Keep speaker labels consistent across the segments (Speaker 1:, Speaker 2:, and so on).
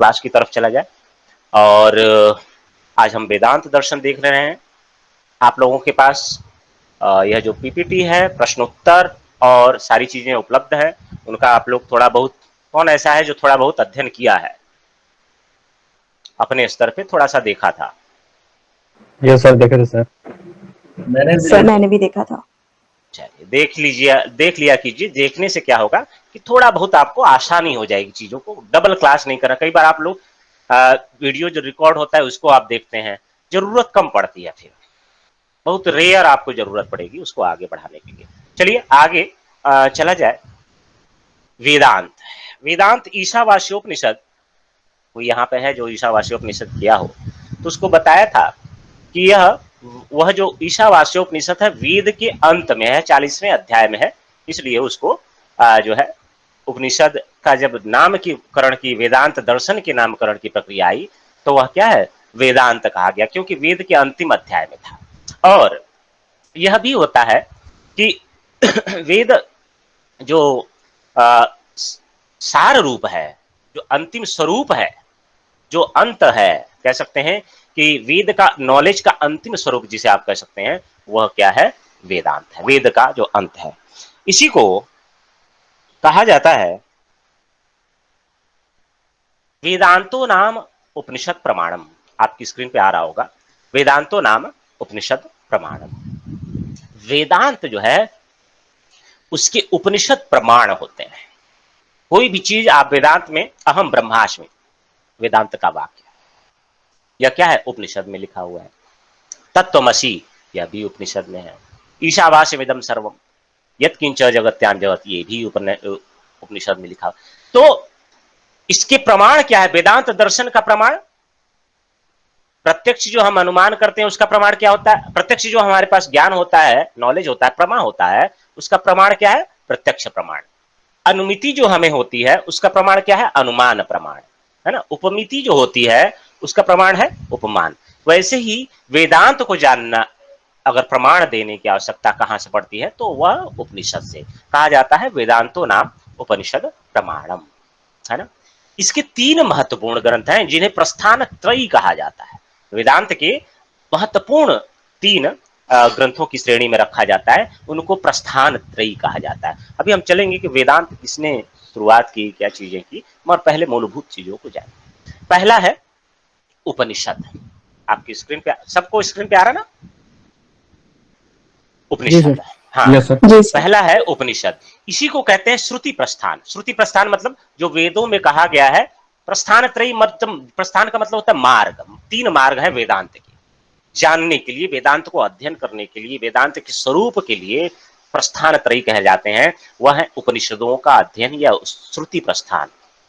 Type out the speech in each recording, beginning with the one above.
Speaker 1: Class की तरफ चला जाए। और आज हम वेदांत दर्शन देख रहे हैं। आप लोगों के पास यह जो पीपीटी है, प्रश्नोत्तर और सारी चीजें उपलब्ध है, उनका आप लोग थोड़ा बहुत, कौन ऐसा है जो थोड़ा बहुत अध्ययन किया है, अपने स्तर पे थोड़ा सा देखा था?
Speaker 2: ये सर देखे थे सर।
Speaker 3: मैंने भी देखा था।
Speaker 1: चलिए देख लीजिए, देख लिया कीजिए। देखने से क्या होगा कि थोड़ा बहुत आपको आसानी हो जाएगी, चीजों को डबल क्लास नहीं करना। कई बार आप लोग वीडियो जो रिकॉर्ड होता है उसको आप देखते हैं, जरूरत कम पड़ती है, फिर बहुत रेयर आपको जरूरत पड़ेगी उसको आगे बढ़ाने के लिए। चलिए आगे चला जाए। वेदांत, वेदांत ईशावास्योपनिषद, वो यहाँ पे है जो ईशावास्योपनिषद किया हो, तो उसको बताया था कि यह वह जो ईशावास्योपनिषद है वेद के अंत में है, 40वें अध्याय में है, इसलिए उसको जो है उपनिषद का जब नामकरण की, वेदांत दर्शन के नामकरण की प्रक्रिया आई तो वह क्या है, वेदांत कहा गया, क्योंकि वेद के अंतिम अध्याय में था। और यह भी होता है कि वेद जो सार रूप है, जो अंतिम स्वरूप है, जो अंत है, कह सकते हैं कि वेद का नॉलेज का अंतिम स्वरूप जिसे आप कह सकते हैं, वह क्या है, वेदांत है, वेद का जो अंत है। इसी को कहा जाता है वेदांतो नाम उपनिषद प्रमाणम। आपकी स्क्रीन पे आ रहा होगा, वेदांतो नाम उपनिषद प्रमाणम। वेदांत जो है उसके उपनिषद प्रमाण होते हैं। कोई भी चीज आप वेदांत में, अहम ब्रह्मास्मि वेदांत का वाक्य, यह क्या है, उपनिषद में लिखा हुआ है। तत्वमसि, यह भी उपनिषद में है। ईशावास्यमिदं सर्वम यत्किंच जगत्याम जगत, ये भी उपनिषद में लिखा। तो इसके प्रमाण क्या है, वेदांत दर्शन का प्रमाण? प्रत्यक्ष जो हम अनुमान करते हैं उसका प्रमाण क्या होता है? प्रत्यक्ष जो हमारे पास ज्ञान होता है, नॉलेज होता है, प्रमाण होता है, उसका प्रमाण क्या है, प्रत्यक्ष प्रमाण। अनुमिति जो हमें होती है उसका प्रमाण क्या है, अनुमान प्रमाण, है ना। उपमिति जो होती है उसका प्रमाण है उपमान। वैसे ही वेदांत को जानना, अगर प्रमाण देने की आवश्यकता कहां से पड़ती है तो वह उपनिषद से। कहा जाता है वेदांतो नाम उपनिषद प्रमाणम, है ना। इसके 3 महत्वपूर्ण ग्रंथ हैं जिन्हें प्रस्थान त्रयी कहा जाता है। वेदांत के महत्वपूर्ण 3 ग्रंथों की श्रेणी में रखा जाता है, उनको प्रस्थान त्रयी कहा जाता है। अभी हम चलेंगे कि वेदांत किसने शुरुआत की, क्या चीजें की, मगर पहले मूलभूत चीजों को जानें। पहला है उपनिषद। आपकी स्क्रीन पे, सबको स्क्रीन पे आ रहा ना,
Speaker 2: जी सर।
Speaker 1: उपनिषद, हाँ।
Speaker 2: Yes sir.
Speaker 3: जी सर।
Speaker 1: पहला है उपनिषद, इसी को कहते हैं श्रुति प्रस्थान। श्रुति प्रस्थान मतलब जो वेदों में कहा गया है। प्रस्थान त्रयी मतलब, प्रस्थान का मतलब होता है मार्ग। 3 मार्ग है वेदांत के जानने के लिए, वेदांत को अध्ययन करने के लिए, वेदांत के स्वरूप के लिए प्रस्थान त्रयी कहे जाते हैं। वह है उपनिषदों का अध्ययन या श्रुति प्रस्थान।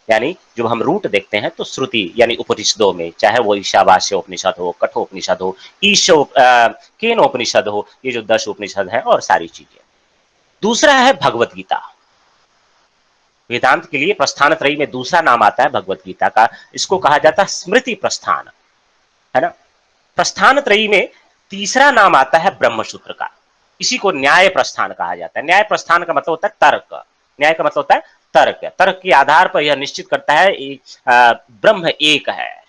Speaker 1: यानी जब हम रूट देखते हैं तो श्रुति यानी उपनिषदों में, चाहे वो ईशावास्य उपनिषद हो, कठोपनिषद हो, केनोपनिषद हो, ये जो 10 उपनिषद है और सारी चीजें। दूसरा है भगवत गीता। वेदांत के लिए प्रस्थान त्रयी में दूसरा नाम आता है भगवत गीता का, इसको कहा जाता है स्मृति प्रस्थान, है ना। प्रस्थान त्रयी में तीसरा नाम आता है ब्रह्मसूत्र का, इसी को न्याय प्रस्थान कहा जाता है। न्याय प्रस्थान का मतलब होता है तर्क, न्याय का मतलब होता है तर्क। तर्क के आधार पर यह निश्चित करता है ब्रह्म एक है,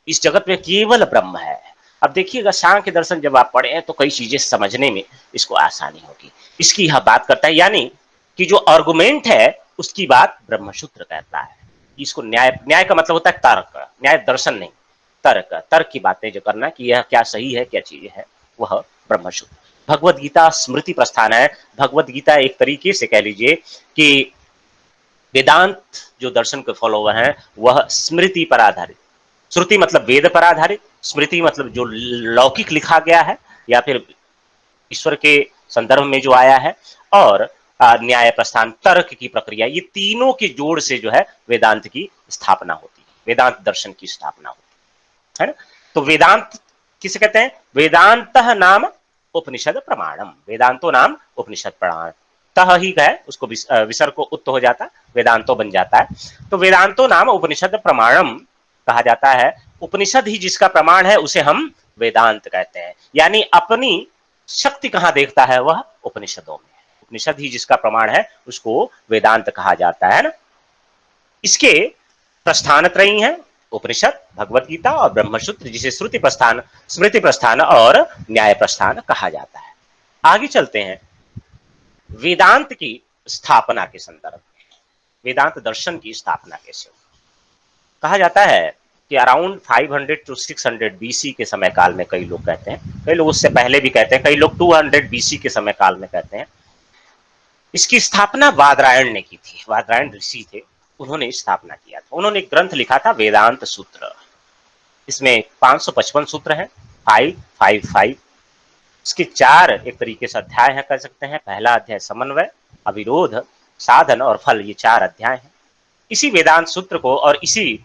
Speaker 1: इस जगत में केवल ब्रह्म है। अब देखिएगा सांख्य दर्शन जब आप पढ़े हैं तो कई चीजें समझने में इसको आसानी होगी। इसकी यह बात करता है, यानी कि जो आर्गुमेंट है उसकी बात ब्रह्मसूत्र कहता है। इसको न्याय, न्याय का मतलब होता है तर्क, न्याय दर्शन नहीं, तर्क, तर्क की बातें जो करना कि यह क्या सही है क्या चीज है, वह ब्रह्मसूत्र। भगवत गीता स्मृति प्रस्थान है। भगवत गीता एक तरीके से कह लीजिए कि वेदांत जो दर्शन के फॉलोवर हैं वह स्मृति पर आधारित, श्रुति मतलब वेद पर आधारित, स्मृति मतलब जो लौकिक लिखा गया है या फिर ईश्वर के संदर्भ में जो आया है, और न्याय प्रस्थान तर्क की प्रक्रिया, ये तीनों के जोड़ से जो है वेदांत की स्थापना होती है, वेदांत दर्शन की स्थापना होती है ना। तो वेदांत किसे कहते हैं, वेदांत नाम उपनिषद प्रमाणम, वेदांतो नाम उपनिषद प्रमाण। तह ही है उसको विसर्ग को उत्त हो जाता, वेदांतो बन जाता है। तो वेदांतो नाम उपनिषद प्रमाणम कहा जाता है। उपनिषद ही जिसका प्रमाण है उसे हम वेदांत कहते हैं। यानी अपनी शक्ति कहां देखता है, वह उपनिषदों में। उपनिषद ही जिसका प्रमाण है उसको वेदांत कहा जाता है ना। इसके प्रस्थान त्रयी हैं, उपनिषद, भगवत गीता और ब्रह्मसूत्र, जिसे श्रुति प्रस्थान, स्मृति प्रस्थान और न्याय प्रस्थान कहा जाता है। आगे चलते हैं वेदांत की स्थापना के संदर्भ में। वेदांत दर्शन की स्थापना कैसे? कहा जाता है कि अराउंड 500 टू 600 बीसी के समय काल में, कई लोग कहते हैं, कई लोग उससे पहले भी कहते हैं, कई लोग 200 बीसी के समय काल में कहते हैं। इसकी स्थापना बादरायण ने की थी। बादरायण ऋषि थे, उन्होंने स्थापना किया था। उन्होंने एक ग्रंथ लिखा था वेदांत सूत्र। इसमें 555 सूत्र हैं, 555। इसके 4 एक तरीके से अध्याय हैं, कह सकते हैं। पहला अध्याय समन्वय, अविरोध, साधन और फल, ये 4 अध्याय हैं। इसी वेदांत सूत्र को और इसी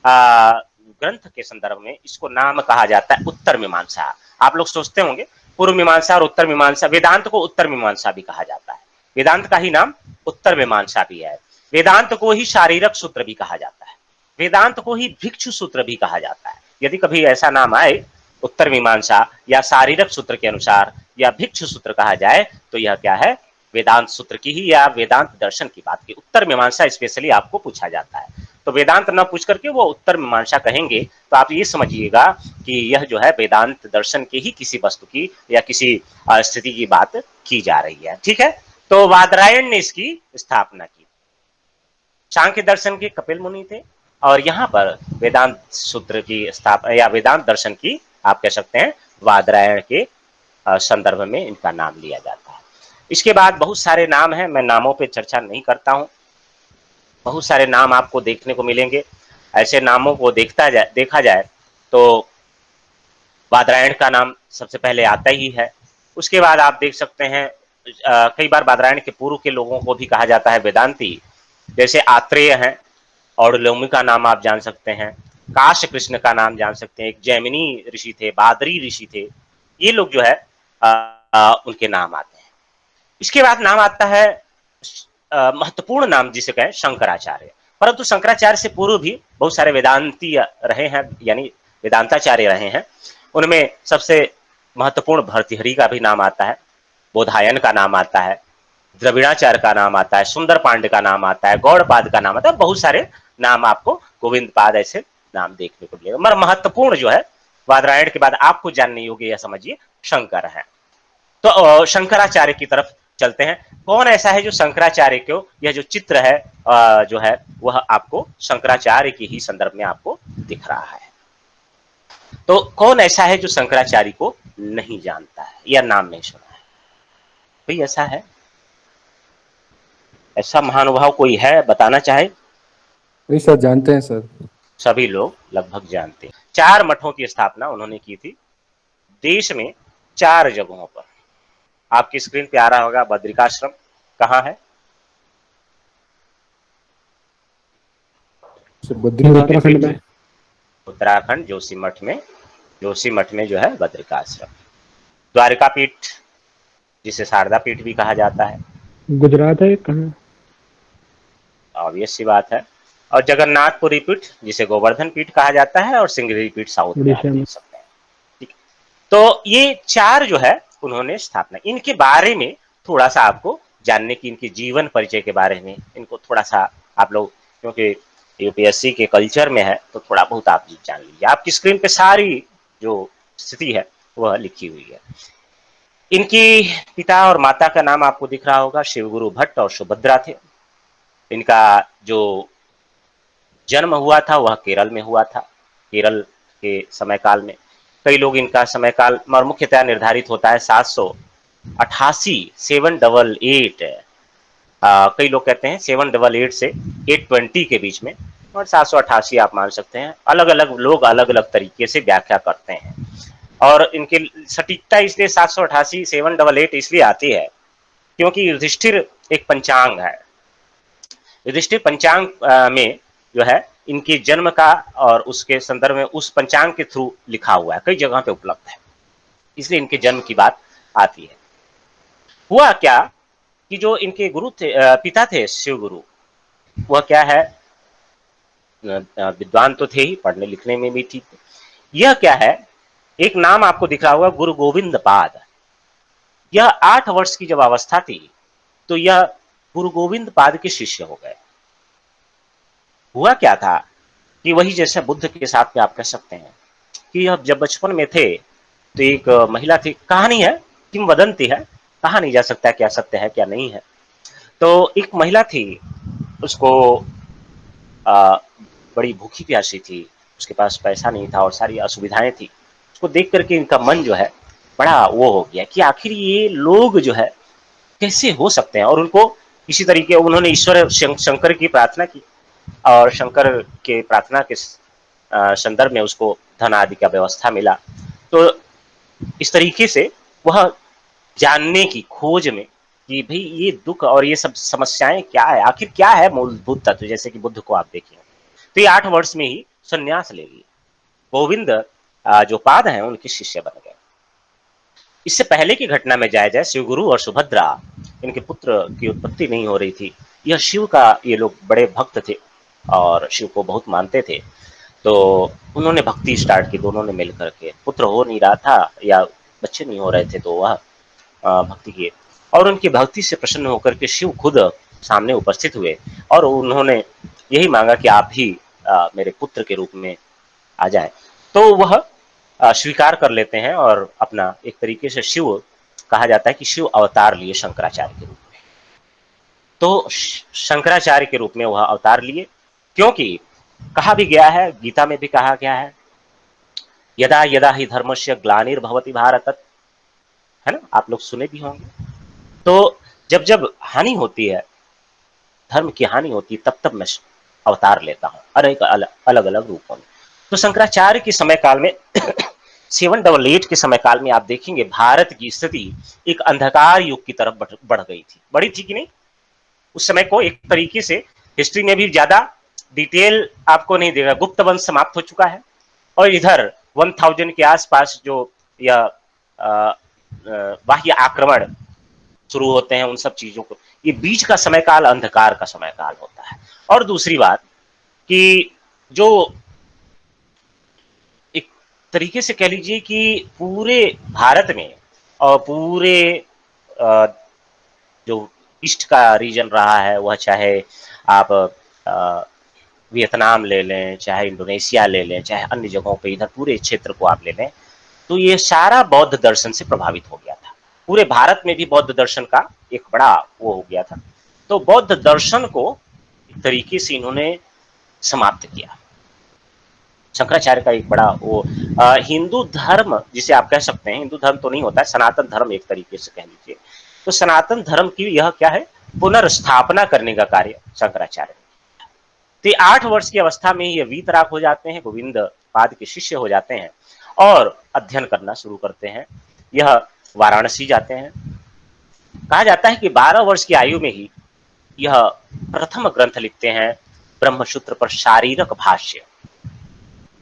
Speaker 1: ग्रंथ के संदर्भ में इसको नाम कहा जाता है उत्तर मीमांसा। आप लोग सोचते होंगे पूर्व मीमांसा और उत्तर मीमांसा, वेदांत को उत्तर मीमांसा भी कहा जाता है। वेदांत का ही नाम उत्तर मीमांसा भी है। वेदांत को ही शारीरक सूत्र भी कहा जाता है। वेदांत को ही भिक्षु सूत्र भी कहा जाता है। यदि कभी ऐसा नाम आए उत्तर मीमांसा या शारीरक सूत्र के अनुसार या भिक्षु सूत्र कहा जाए, तो यह क्या है? वेदांत सूत्र की ही या वेदांत दर्शन की बात की। उत्तर मीमांसा स्पेशली आपको पूछा जाता है, तो वेदांत न पूछ करके वो उत्तर मीमांसा कहेंगे, तो आप ये समझिएगा कि यह जो है वेदांत दर्शन की ही किसी वस्तु की या किसी स्थिति की बात की जा रही है। ठीक है, तो बादरायण ने इसकी स्थापना की। सांख्य दर्शन के कपिल मुनि थे और यहाँ पर वेदांत सूत्र की स्थापना या वेदांत दर्शन की आप कह सकते हैं बादरायण के संदर्भ में इनका नाम लिया जाता है। इसके बाद बहुत सारे नाम हैं, मैं नामों पे चर्चा नहीं करता हूं। बहुत सारे नाम आपको देखने को मिलेंगे। ऐसे नामों को देखा जाए तो बादरायण का नाम सबसे पहले आता ही है। उसके बाद आप देख सकते हैं कई बार बादरायण के पूर्व के लोगों को भी कहा जाता है वेदांती, जैसे आत्रेय हैं, और लोमी का नाम आप जान सकते हैं, काश कृष्ण का नाम जान सकते हैं, एक जैमिनी ऋषि थे, बादरी ऋषि थे। ये लोग जो है उनके नाम आते हैं। इसके बाद नाम आता है महत्वपूर्ण नाम जिसे कहें शंकराचार्य। परंतु शंकराचार्य से पूर्व भी बहुत सारे वेदांती रहे हैं, यानी वेदांताचार्य रहे हैं। उनमें सबसे महत्वपूर्ण भर्तृहरि का भी नाम आता है, बोधायन का नाम आता है, द्रविड़ाचार्य का नाम आता है, सुंदर पांडे का नाम आता है, गौड़पाद का नाम आता है। बहुत सारे नाम आपको, गोविंद पाद, ऐसे नाम देखने को मिलेगा। मगर महत्वपूर्ण जो है बादरायण के बाद आपको जानने योग्य यह समझिए शंकर है। तो शंकराचार्य की तरफ चलते हैं। कौन ऐसा है जो शंकराचार्य को, यह जो चित्र है जो है वह आपको शंकराचार्य की ही संदर्भ में आपको दिख रहा है। तो कौन ऐसा है जो शंकराचार्य को नहीं जानता है या नाम नहीं सुना है? कोई ऐसा है? ऐसा महानुभाव कोई है, बताना चाहे?
Speaker 2: नहीं सर, जानते हैं सर।
Speaker 1: सभी लोग लगभग जानते हैं। 4 मठों की स्थापना उन्होंने की थी देश में 4 जगहों पर। आपकी स्क्रीन पे आ रहा होगा बद्रिकाश्रम कहाँ है?
Speaker 2: उत्तराखंड में।
Speaker 1: उत्तराखंड जोशीमठ में, जोशीमठ में जो है बद्रिकाश्रम। द्वारिका पीठ जिसे शारदा पीठ भी कहा जाता है,
Speaker 2: गुजरात है कहाँ?
Speaker 1: ऑब्वियस सी बात है। और जगन्नाथपुरी पीठ जिसे गोवर्धन पीठ कहा जाता है, और सिंगरी पीठ साउथ में आप देख सकते हैं। ठीक, तो ये 4 जो है उन्होंने स्थापना। इनके बारे में थोड़ा सा आपको जानने की, इनके जीवन परिचय के बारे में इनको थोड़ा सा आप लोग, क्योंकि यूपीएससी के कल्चर में है तो थोड़ा बहुत आप जान लीजिए। आपकी स्क्रीन पे सारी जो स्थिति है वह लिखी हुई है। इनकी पिता और माता का नाम आपको दिख रहा होगा, शिवगुरु भट्ट और सुभद्रा थे। इनका जो जन्म हुआ था वह केरल में हुआ था, केरल के समय काल में। कई लोग इनका समय काल मुख्यतः निर्धारित होता है 788 788, कई लोग कहते हैं 788 से 820 के बीच में, और 788 आप मान सकते हैं। अलग अलग लोग अलग अलग तरीके से व्याख्या करते हैं, और इनके सटीकता इसलिए 788 788 इसलिए आती है क्योंकि युधिष्ठिर एक पंचांग है। युधिष्ठिर पंचांग में जो है इनके जन्म का और उसके संदर्भ में उस पंचांग के थ्रू लिखा हुआ है, कई जगह पे उपलब्ध है, इसलिए इनके जन्म की बात आती है। हुआ क्या कि जो इनके गुरु थे, पिता थे शिव गुरु, वह क्या है, विद्वान तो थे ही, पढ़ने लिखने में भी ठीक थे। यह क्या है, एक नाम आपको दिख रहा होगा गुरु गोविंद पाद। यह 8 वर्ष की जब अवस्था थी तो यह गुरु गोविंद पाद के शिष्य हो गए। हुआ क्या था कि वही जैसे बुद्ध के साथ में आप कह सकते हैं कि अब जब बचपन में थे तो एक महिला थी, कहानी है, किंवदंती है, कहा नहीं जा सकता क्या सत्य है क्या नहीं है। तो एक महिला थी, उसको आ, बड़ी भूखी प्यासी थी, उसके पास पैसा नहीं था और सारी असुविधाएं थी। उसको देख करके इनका मन जो है बड़ा वो हो गया कि आखिर ये लोग जो है कैसे हो सकते हैं। और उनको इसी तरीके उन्होंने ईश्वर शंकर की प्रार्थना की और शंकर के प्रार्थना के संदर्भ में उसको धन आदि का व्यवस्था मिला। तो इस तरीके से वह जानने की खोज में कि भाई ये दुख और ये सब समस्याएं क्या है, आखिर क्या है मूलभूत तत्व, जैसे कि बुद्ध को आप देखिए तो ये 8 वर्ष में ही संन्यास ले लिए। गोविंद जो पाद हैं उनके शिष्य बन गए। इससे पहले की घटना में जाया जाए, शिवगुरु और सुभद्रा, इनके पुत्र की उत्पत्ति नहीं हो रही थी। यह शिव का, ये लोग बड़े भक्त थे और शिव को बहुत मानते थे। तो उन्होंने भक्ति स्टार्ट की, दोनों ने मिल करके, पुत्र हो नहीं रहा था या बच्चे नहीं हो रहे थे तो वह भक्ति किए और उनकी भक्ति से प्रसन्न होकर के शिव खुद सामने उपस्थित हुए और उन्होंने यही मांगा कि आप ही मेरे पुत्र के रूप में आ जाए। तो वह स्वीकार कर लेते हैं और अपना एक तरीके से शिव, कहा जाता है कि शिव अवतार लिए शंकराचार्य के रूप में। तो शंकराचार्य के रूप में वह अवतार लिए, क्योंकि कहा भी गया है, गीता में भी कहा गया है, यदा यदा ही धर्मस्य ग्लानिर्भवति भारत, है ना, आप लोग सुने भी होंगे। तो जब जब हानि होती है, धर्म की हानि होती है, तब तब मैं अवतार लेता हूँ अनेक अलग अलग रूपों में। तो शंकराचार्य के समय काल में 788 के समय काल में आप देखेंगे भारत की स्थिति एक अंधकार युग की तरफ बढ़ गई थी। बड़ी थी कि नहीं उस समय को, एक तरीके से हिस्ट्री में भी ज्यादा डिटेल आपको नहीं देगा। गुप्त वंश समाप्त हो चुका है और इधर 1000 के आसपास जो यह बाह्य आक्रमण शुरू होते हैं, उन सब चीजों को, ये बीच का समय काल अंधकार का समय काल होता है। और दूसरी बात कि जो एक तरीके से कह लीजिए कि पूरे भारत में और पूरे जो ईस्ट का रीजन रहा है, वह चाहे आप वियतनाम ले लें, चाहे इंडोनेशिया ले लें, चाहे अन्य जगहों पे इधर पूरे क्षेत्र को आप ले लें, तो ये सारा बौद्ध दर्शन से प्रभावित हो गया था। पूरे भारत में भी बौद्ध दर्शन का एक बड़ा वो हो गया था। तो बौद्ध दर्शन को एक तरीके से इन्होंने समाप्त किया। शंकराचार्य का एक बड़ा वो हिंदू धर्म जिसे आप कह सकते हैं, हिंदू धर्म तो नहीं होता है, सनातन धर्म एक तरीके से कह लीजिए। तो सनातन धर्म की यह क्या है, पुनर्स्थापना करने का कार्य शंकराचार्य। तो 8 वर्ष की अवस्था में ये वीतराग हो जाते हैं, गोविंद पाद के शिष्य हो जाते हैं और अध्ययन करना शुरू करते हैं। यह वाराणसी जाते हैं। कहा जाता है कि 12 वर्ष की आयु में ही यह प्रथम ग्रंथ लिखते हैं, ब्रह्मसूत्र पर शारीरक भाष्य।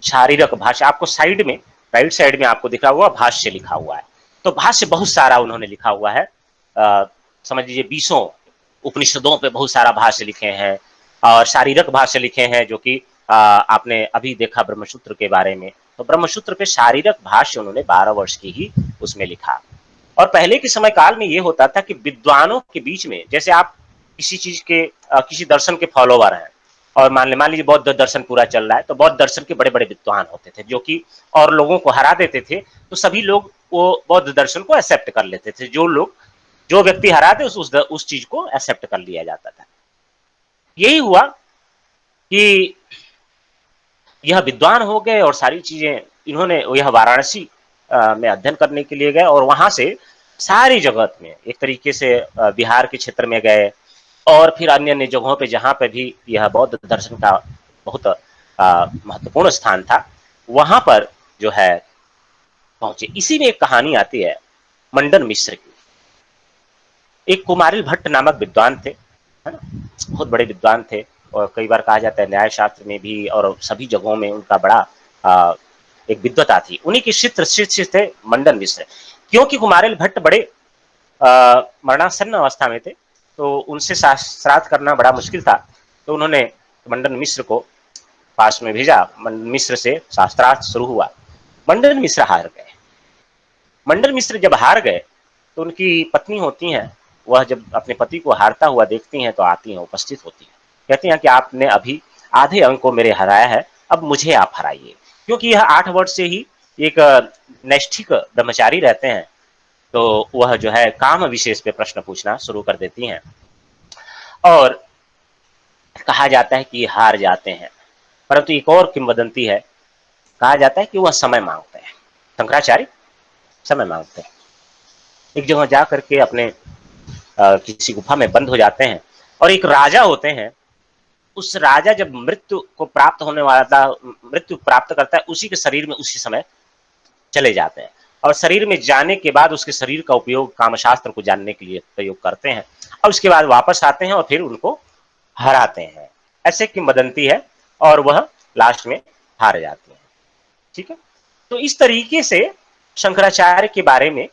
Speaker 1: शारीरक भाष्य आपको साइड में, राइट साइड में आपको दिखा हुआ भाष्य लिखा हुआ है। तो भाष्य बहुत सारा उन्होंने लिखा हुआ है, समझ लीजिए 20 उपनिषदों पे बहुत सारा भाष्य लिखे हैं और शारीरक भाष्य लिखे हैं, जो कि आपने अभी देखा ब्रह्मसूत्र के बारे में। तो ब्रह्मसूत्र पे शारीरक भाष्य उन्होंने 12 वर्ष की ही उसमें लिखा। और पहले के समय काल में ये होता था कि विद्वानों के बीच में, जैसे आप किसी चीज के किसी दर्शन के फॉलोवर हैं और मान लीजिए बौद्ध दर्शन पूरा चल रहा है, तो बौद्ध दर्शन के बड़े बड़े विद्वान होते थे जो कि और लोगों को हरा देते थे। तो सभी लोग वो बौद्ध दर्शन को एक्सेप्ट कर लेते थे। जो व्यक्ति हराते उस चीज को एक्सेप्ट कर लिया जाता था। यही हुआ कि यह विद्वान हो गए और सारी चीजें इन्होंने, यह वाराणसी में अध्ययन करने के लिए गए और वहां से सारी जगत में एक तरीके से बिहार के क्षेत्र में गए और फिर अन्य अन्य जगहों पे जहां पे भी यह बौद्ध दर्शन का बहुत महत्वपूर्ण स्थान था, वहां पर जो है पहुंचे। इसी में एक कहानी आती है मंडन मिश्र की। एक कुमारिल भट्ट नामक विद्वान थे, है ना, बहुत बड़े विद्वान थे और कई बार कहा जाता है न्याय शास्त्र में भी और सभी जगहों में उनका बड़ा एक विद्वता थी। उन्हीं के शिष्य थे मंडन मिश्र। क्योंकि कुमारिल भट्ट बड़े मरणासन्न अवस्था में थे, तो उनसे शास्त्रार्थ करना बड़ा मुश्किल था। तो उन्होंने मंडन मिश्र को पास में भेजा। मंडन मिश्र से शास्त्रार्थ शुरू हुआ। मंडन मिश्र हार गए। मंडन मिश्र जब हार गए तो उनकी पत्नी होती हैं, वह जब अपने पति को हारता हुआ देखती हैं तो आती हैं, उपस्थित होती हैं, कहती हैं कि आपने अभी आधे अंक को मेरे हराया है, अब मुझे आप हराइए, क्योंकि यह 8 वर्ष से ही एक नैष्ठिक ब्रह्मचारी रहते हैं, तो वह जो है काम विशेष पे प्रश्न पूछना शुरू कर देती हैं और कहा जाता है कि हार जाते हैं। परंतु एक और किंवदंती है, कहा जाता है कि वह समय मांगते हैं, शंकराचार्य समय मांगते हैं। एक जगह जा करके अपने किसी गुफा में बंद हो जाते हैं और एक राजा होते हैं, उस राजा जब मृत्यु को प्राप्त होने वाला था, मृत्यु प्राप्त करता है, उसी के शरीर में उसी समय चले जाते हैं और शरीर में जाने के बाद उसके शरीर का उपयोग कामशास्त्र को जानने के लिए प्रयोग करते हैं और उसके बाद वापस आते हैं और फिर उनको हराते हैं। ऐसे किंवदंती है और वह लास्ट में हार जाते हैं। ठीक है, तो इस तरीके से शंकराचार्य के बारे में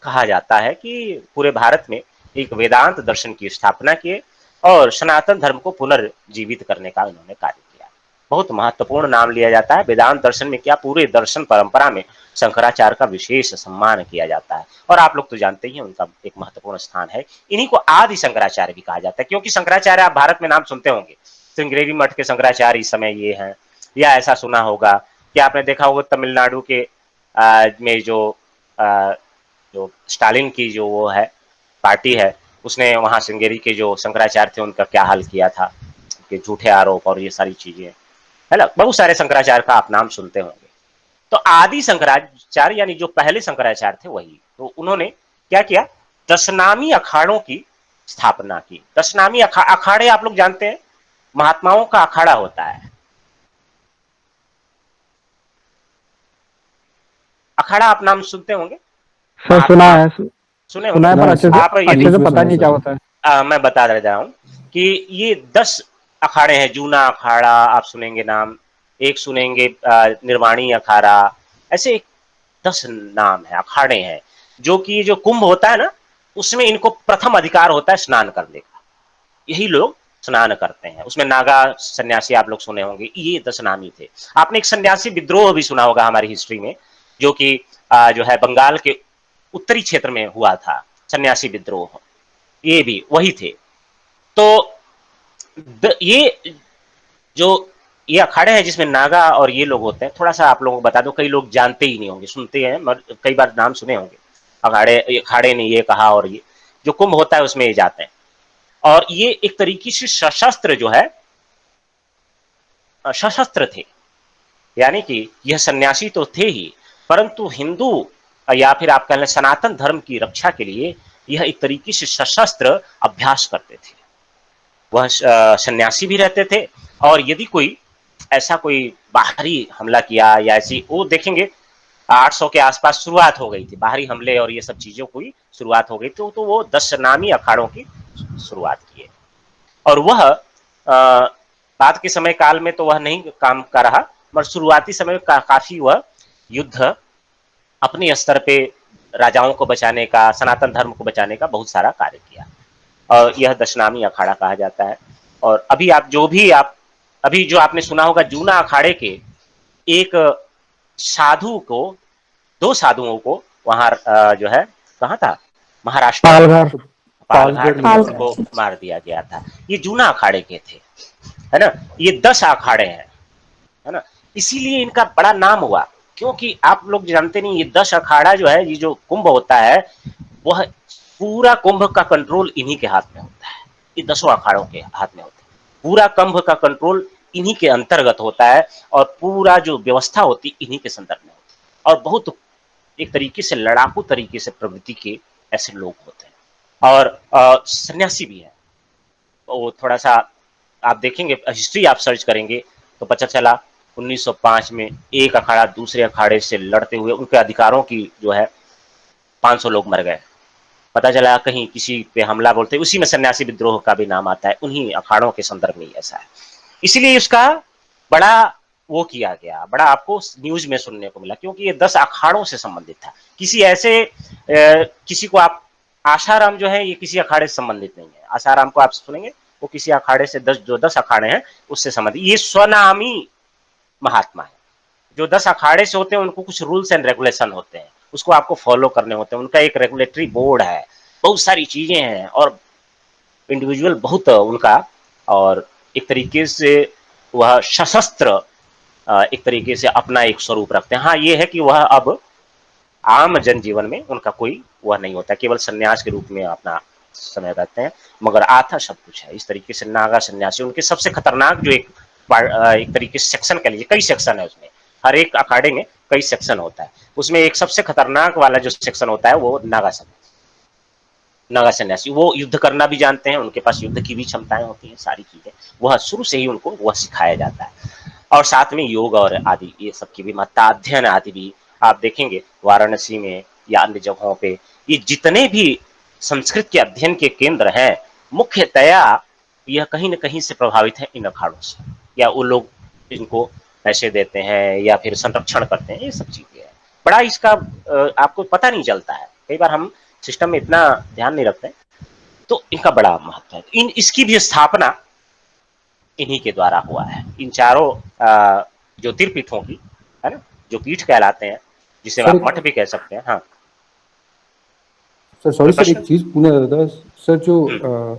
Speaker 1: कहा जाता है कि पूरे भारत में एक वेदांत दर्शन की स्थापना किए और सनातन धर्म को पुनर्जीवित करने का उन्होंने कार्य किया। बहुत महत्वपूर्ण नाम लिया जाता है वेदांत दर्शन में, क्या पूरे दर्शन परंपरा में शंकराचार्य का विशेष सम्मान किया जाता है और आप लोग तो जानते ही हैं उनका एक महत्वपूर्ण स्थान है। इन्हीं को आदि शंकराचार्य भी कहा जाता है, क्योंकि शंकराचार्य आप भारत में नाम सुनते होंगे, श्रृंगेरी मठ के शंकराचार्य इस समय ये हैं, या ऐसा सुना होगा कि आपने देखा होगा तमिलनाडु के में जो स्टालिन की जो वो है पार्टी है, उसने वहां श्रृंगेरी के जो शंकराचार्य थे उनका क्या हाल किया था, कि झूठे आरोप और ये सारी चीजें है ना। बहुत सारे शंकराचार्य का आप नाम सुनते होंगे। तो आदि शंकराचार्य यानी जो पहले शंकराचार्य थे वही, तो उन्होंने क्या किया, दशनामी अखाड़ों की स्थापना की। दशनामी अखाड़े आप लोग जानते हैं, महात्माओं का अखाड़ा होता है। अखाड़ा आप नाम सुनते होंगे,
Speaker 2: सर सुना है,
Speaker 1: सुने
Speaker 2: सुना है
Speaker 1: होंगे
Speaker 2: पर अच्छे
Speaker 1: आप।
Speaker 2: से पता नहीं क्या होता है।
Speaker 1: मैं बता रहा हूँ कि ये 10 अखाड़े हैं। जूना अखाड़ा आप सुनेंगे नाम, एक सुनेंगे निर्वाणी अखाड़ा, ऐसे 10 नाम है, अखाड़े हैं, जो कि जो कुंभ होता है ना, उसमें इनको प्रथम अधिकार होता है स्नान करने का। यही लोग स्नान करते हैं। उसमें नागा सन्यासी आप लोग सुने होंगे, ये 10 नामी थे। आपने एक सन्यासी विद्रोह भी सुना होगा हमारी हिस्ट्री में, जो कि जो है बंगाल के उत्तरी क्षेत्र में हुआ था, सन्यासी विद्रोह, ये भी वही थे। तो ये जो ये अखाड़े हैं जिसमें नागा और ये लोग होते हैं, थोड़ा सा आप लोगों को बता दो, कई लोग जानते ही नहीं होंगे, सुनते हैं मगर कई बार नाम सुने होंगे। अखाड़े ने ये कहा, और ये जो कुंभ होता है उसमें ये जाते हैं, और ये एक तरीके से सशस्त्र जो है, सशस्त्र थे, यानी कि यह सन्यासी तो थे ही, परंतु हिंदू या फिर आप कह लें सनातन धर्म की रक्षा के लिए यह एक तरीके से सशस्त्र अभ्यास करते थे। वह सन्यासी भी रहते थे, और यदि कोई ऐसा कोई बाहरी हमला किया या ऐसी, वो देखेंगे 800 के आसपास शुरुआत हो गई थी बाहरी हमले और ये सब चीजों की शुरुआत हो गई, तो वो 10 नामी अखाड़ों की शुरुआत किए। और वह बाद के समय काल में तो वह नहीं काम कर रहा, मगर शुरुआती समय काफी वह युद्ध अपने स्तर पे राजाओं को बचाने का, सनातन धर्म को बचाने का बहुत सारा कार्य किया, और यह दशनामी अखाड़ा कहा जाता है। और अभी अभी जो आपने सुना होगा जूना अखाड़े के एक साधु को, 2 साधुओं को वहां जो है, कहाँ था, महाराष्ट्र पालघाट में को मार दिया गया था। ये जूना अखाड़े के थे, है ना। ये 10 अखाड़े हैं, है ना, इसीलिए इनका बड़ा नाम हुआ, क्योंकि आप लोग जानते नहीं, ये 10 अखाड़ा जो है, ये जो कुंभ होता है, वह पूरा कुंभ का कंट्रोल इन्हीं के हाथ में होता है। ये 10 अखाड़ों के हाथ में होता है, पूरा कुंभ का कंट्रोल इन्हीं के अंतर्गत होता है, और पूरा जो व्यवस्था होती इन्हीं के संदर्भ में होती है। और बहुत एक तरीके से लड़ाकू तरीके से प्रवृत्ति के ऐसे लोग होते हैं, और सन्यासी भी है। वो थोड़ा सा आप देखेंगे, हिस्ट्री आप सर्च करेंगे तो पता चला 1905 में एक अखाड़ा दूसरे अखाड़े से लड़ते हुए उनके अधिकारों की जो है 500 लोग मर गए। पता चला कहीं किसी पे हमला बोलते, उसी में सन्यासी विद्रोह का भी नाम आता है, उन्हीं अखाड़ों के संदर्भ में ऐसा है। इसलिए उसका बड़ा वो किया गया, बड़ा आपको न्यूज में सुनने को मिला, क्योंकि ये 10 अखाड़ों से संबंधित था। किसी ऐसे किसी को आप, आशाराम जो है ये किसी अखाड़े से संबंधित नहीं है। आशाराम को आप सुनेंगे, वो किसी अखाड़े से 10 अखाड़े हैं उससे संबंधित, ये स्वनामी महात्मा है। जो 10 अखाड़े से होते हैं उनको कुछ रूल्स एंड रेगुलेशन होते हैं, उसको आपको फॉलो करने होते हैं, उनका एक रेगुलेटरी बोर्ड है, बहुत सारी चीजें हैं, और इंडिविजुअल बहुत उनका, और एक तरीके से वह सशस्त्र एक तरीके से अपना एक स्वरूप रखते हैं। हाँ, ये है कि वह अब आम जनजीवन में उनका कोई वह नहीं होता, केवल सन्यास के रूप में अपना समय रहते हैं, मगर आथा सब कुछ है। इस तरीके से नागा सन्यासी उनके सबसे खतरनाक जो एक तरीके से सेक्शन कह लीजिए, कई सेक्शन है उसमें, हर एक अखाड़े में कई सेक्शन होता है, उसमें एक सबसे खतरनाक वाला जो सेक्शन होता है वो नागा सन्यासी। वो युद्ध करना भी जानते हैं, उनके पास युद्ध की भी क्षमताएं होती हैं, सारी चीजें वह शुरू से ही उनको वह सिखाया जाता है। और साथ में योग और आदि ये सब की भी महत्ता, अध्ययन आदि भी आप देखेंगे वाराणसी में या अन्य जगहों पे, ये जितने भी संस्कृत के अध्ययन के केंद्र हैं, मुख्यतया यह कहीं न कहीं से प्रभावित है इन अखाड़ों से, या वो लोग इनको पैसे देते हैं या फिर संरक्षण करते हैं, ये सब चीजें हैं। बड़ा इसका आपको पता नहीं चलता है, कई बार हम सिस्टम में इतना ध्यान नहीं रखते, तो इनका बड़ा महत्व है। इसकी भी स्थापना इन्हीं के द्वारा हुआ है, इन चारों ज्योतिर्पीठों की, है ना, जो पीठ कहलाते हैं, जिसे
Speaker 4: सर
Speaker 1: आप मठ भी कह सकते हैं। हाँ
Speaker 4: सर, सॉरी सर, एक चीज पूछना था सर, जो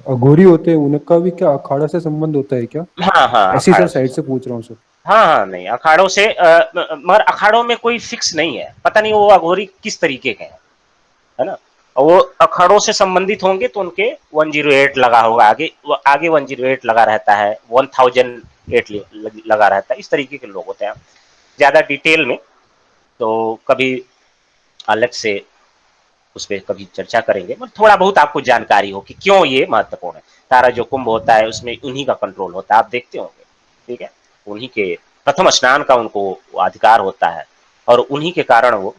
Speaker 4: अघोरी होते हैं उनका भी क्या अखाड़ा से संबंध होता है क्या?
Speaker 1: हाँ हाँ,
Speaker 4: ऐसी सर साइड से पूछ रहा हूँ सर।
Speaker 1: हाँ हाँ, नहीं अखाड़ों से मगर अखाड़ों में कोई फिक्स नहीं है, पता नहीं वो अघोरी किस तरीके के हैं, है ना। वो अखाड़ों से संबंधित होंगे तो उनके 108 लगा होगा, आगे 108 लगा रहता है, 1008 लगा रहता है, इस तरीके के लोग होते हैं। ज्यादा डिटेल में तो कभी अलग से उस पर कभी चर्चा करेंगे, मतलब थोड़ा बहुत आपको जानकारी हो कि क्यों ये महत्वपूर्ण है। तारा जो कुंभ होता है उसमें उन्हीं का कंट्रोल होता है, आप देखते होंगे, ठीक है, उन्हीं के प्रथम स्नान का उनको अधिकार होता है, और उन्हीं के कारण वो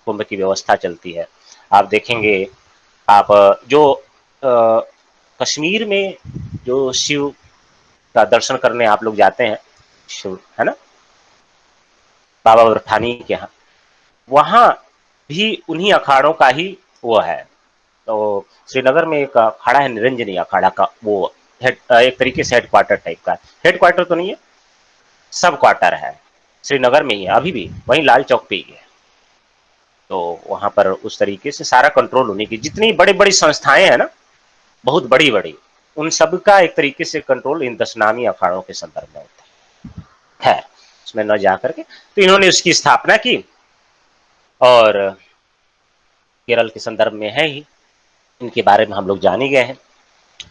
Speaker 1: कुंभ की व्यवस्था चलती है। आप देखेंगे, आप जो कश्मीर में जो शिव का दर्शन करने आप लोग जाते हैं, शिव, है ना, बाबा बर्फानी के यहाँ, वहाँ भी उन्हीं अखाड़ों का ही वो है। तो श्रीनगर में एक अखाड़ा है, निरंजनी अखाड़ा का, वो एक तरीके से हेडक्वार्टर टाइप का, हेडक्वार्टर तो नहीं है, सब क्वार्टर है, श्रीनगर में ही है, अभी भी वहीं लाल चौक पे ही है। तो वहां पर उस तरीके से सारा कंट्रोल होने की, जितनी बड़ी बड़ी संस्थाएं हैं ना, बहुत बड़ी बड़ी, उन सब का एक तरीके से कंट्रोल इन 10 नामी अखाड़ों के संदर्भ में होता है, उसमें न जा करके। तो इन्होंने उसकी स्थापना की, और केरल के संदर्भ में है ही, इनके बारे में हम लोग जान ही गए हैं।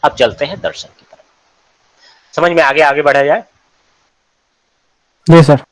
Speaker 1: अब चलते हैं दर्शन की तरफ, समझ में आगे बढ़ा जाए।
Speaker 2: जी सर।